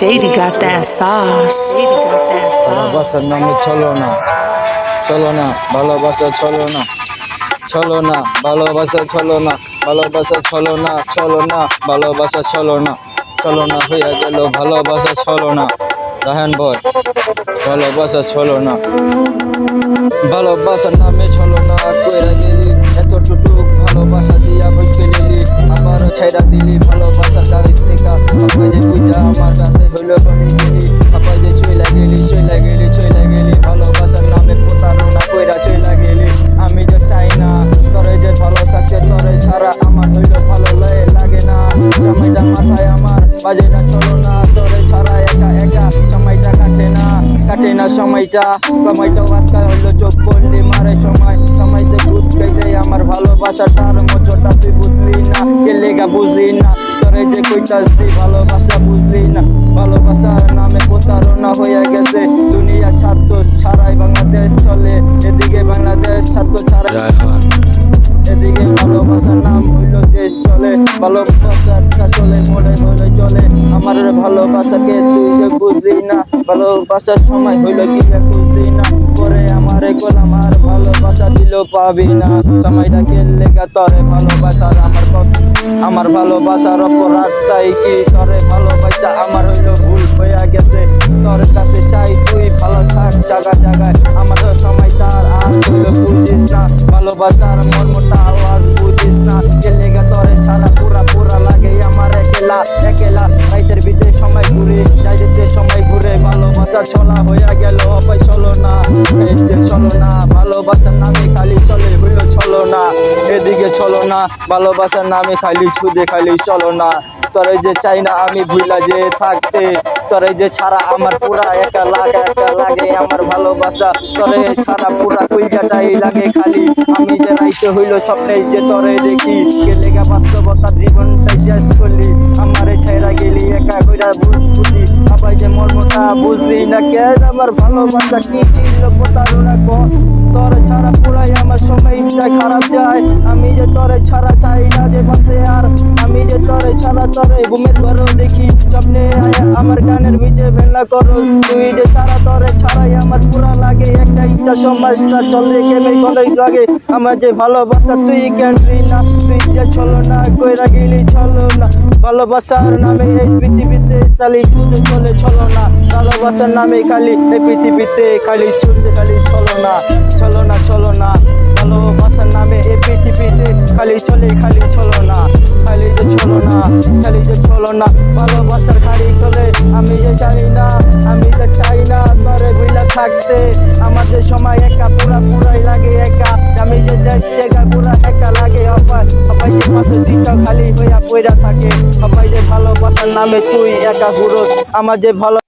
Shady got that sauce. Shady got that ভালোবাসার sauce. নামে চলো না, চলো না, ভালোবাসা চলো না, চলো না, ভালোবাসা চলো না, ভালোবাসা চলো না, চলো না, ভালোবাসা চলো না, চলো না হইয়া গেল ভালোবাসা চলো না। রাহান বল, ভালোবাসা চলো না, ভালোবাসার নামে চলো না, কইরা গেলি এতটুকু ভালোবাসা দিয়া বইকে নিলি, আবারও ছাইরা দিলি ভালোবাসার তারিখ থেকে। আপাই যে পূজা আমার কাছে হইল কোনি গেলি, আপাই যে চইলা গেলি, চইলা গেলি, চইলা গেলি, ভালোবাসার নামে প্রতারণা কইরা চইলা গেলি। আমি যে চাই না তোরে যে ভালো থাকতে, তোরে ছাড়া আমার হইল ভালো লাগে না। সময়টা মাথায় আমার বাজে না, চলো না, তোরে ছাড়া একা একা সময়টা কাটে না, কাটে না সময়টা। সময়টাও আজকাল হইলো চোখ পড়লি মারে সময়, সময়তে ভূত গাইতে আমার ভালোবাসাটার মজটা তুই বুঝলি না, কে লেগা বুঝলি না, তোরে যে কইতাছি ভালোবাসা বুঝলি না। ভালোবাসার নামে প্রতারণা হয়ে গেছে, দুনিয়ার স্বার্থ ছাড়াই বাংলাদেশ চলে, এদিকে বাংলাদেশ স্বার্থ ছাড়াই, এদিকে ভালোবাসার নাম হইল যে চলে, ভালোবাসাটা চলে মনে হলে চলে। আমার ভালোবাসাকে তুই যে বুঝলি না, ভালোবাসার সময় হইল কি বুঝলি না, পরে আমারে গোলাম আর ভালোবাসা দিল পাবি না। সময়টাকে লেগা তরে ভালোবাসার আমার ভালোবাসার অপরাধটাই কি, তরে ভালোবাসা আমার হইল ভুল হইয়া গেছে। তোর কাছে চাই তুই ভালো থাক জায়গা জায়গায়, আমার সময়টা আর হইল বুঝিস না, ভালোবাসার মর্মটা আওয়াজ বুঝিস না। কে লেগা তরে ছাড়া পুরা পুরা লাগে আমার একেলা একেলা, রাইতের ভিতরে সময় ঘুরে, রাইতের সময় ঘুরে, ভালোবাসা ছলা হইয়া গেল অপায় চলো না, এদিকে চলো না, ভালোবাসার নামে খালি চলে হইল চলো না, এদিকে চলো না, ভালোবাসার নামে খালি ছুদে খালি চলো না। তোরে যে চাই না আমি ভুলা যে থাকতে, তোরে যে ছাড়া আমার পুরা একা লাগে আমার ভালোবাসা, তোরে ছাড়া পুরা কইটাই লাগে খালি। আমি যে রাইতে হইল স্বপ্নে যে তোরে দেখি, কে লেগা বাস্তবতার জীবনটাই শেষ করলি, আমারে ছাইরা গেলি একা কইরা বুঝলি, আবার যে মর্মটা বুঝলি না। কেন আমার ভালোবাসা কি ছিল প্রতারণা কর, তোরে ছাড়া পুরাই আমার সময়টা খারাপ যায়। আমি যে তোরে ছাড়া চাই না যে বাঁচতে, আর আমি যে তোরে ছাড়া তোরে ঘুমের ঘরেও দেখি, স্বপ্নে আমার গানের ভিজে ভেলা করো, তুই যে ছাড়া তোরে ছাড়াই আমার পুরা লাগে একটা ইচ্ছা সমাজটা চলে কেমন কলেই লাগে। আমার যে ভালোবাসা তুই কেন দিই না, তুই যে চলো না কইরা গেলি চলো না, ভালোবাসার নামে এই পৃথিবীতে চালি চুদে চলে চলো না, ভালোবাসার নামে খালি এই পৃথিবীতে খালি চুদে খালি চলো না, চলো না, চলো না, ভালোবাসার নামে এই পৃথিবীতে খালি চলে খালি চলো না, খালি যে চলো না, খালি যে চলো না, ভালোবাসার খালি চলে। আমি যে জানি না, আমি যে চাই না তোরে বুইলা থাকতে, আমার যে সময় একা পুরা পুরাই লাগে একা, আমি যে জায়গা পুরা একা লাগে অপায়, অপায় যে পাশে সিটটা খালি হইয়া পইরা থাকে, অপায় যে ভালোবাসার নামে তুই একা ঘুরোস। আমার যে ভালো